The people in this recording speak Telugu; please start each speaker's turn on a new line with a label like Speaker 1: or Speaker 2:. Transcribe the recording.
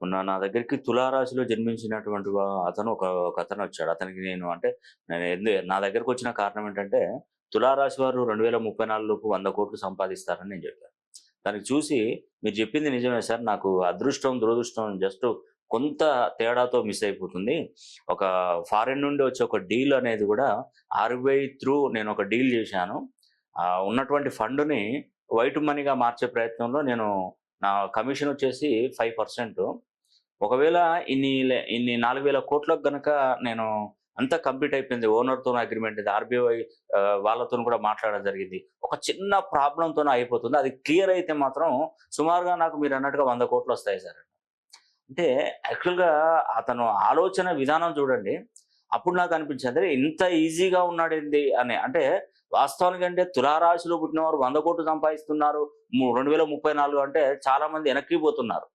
Speaker 1: మొన్న నా దగ్గరికి తులారాశిలో జన్మించినటువంటి అతను ఒకతను వచ్చాడు. అతనికి నేను అంటే నా దగ్గరకొచ్చిన కారణం ఏంటంటే, తులారాశి వారు 2034 లోపు 100,00,00,000 సంపాదిస్తారని నేను చెప్పాను. దానికి చూసి మీరు చెప్పింది నిజమే సార్. నాకు అదృష్టం, దురదృష్టం జస్ట్ కొంత తేడాతో మిస్ అయిపోతుంది. ఒక ఫారిన్ నుండి వచ్చే ఒక డీల్ అనేది గూడా ఆర్‌బీఐ త్రూ నేనొక డీల్ జేశాను. ఉన్నటువంటి ఫండ్‌ని వైట్ మనీగా మార్చే ప్రయత్నంలో నేను నా కమిషన్ వచ్చేసి 5%. ఒకవేళ ఇన్ని 4,000,00,00,000కి గనక నేను అంతా కంప్లీట్ అయిపోయింది. ఓనర్‌తోని అగ్రీమెంట్ ఇది ఆర్‌బీఐ వాళ్ళతోని కూడా మాట్లాడడం జరిగింది. ఒక చిన్న ప్రాబ్లమ్‌తోనే అయిపోతుంది. అది క్లియర్ అయితే మాత్రం సుమారుగా నాకు మీరన్నట్టుగా 100,00,00,000 వస్తాయి సార్. అంటే యాక్చువల్‌గా అతను ఆలోచన విధానం చూడండి. అప్పుడు నాకనిపించింది అరే! ఇంత ఈజీగా ఉన్నాడేంది అని. అంటే వాస్తవానికంటే తులారాశిలో పుట్టినవారు 100,00,00,000 సంపాదిస్తున్నారు. 2034 అంటే చాలా మంది వెనక్కి పోతున్నారు.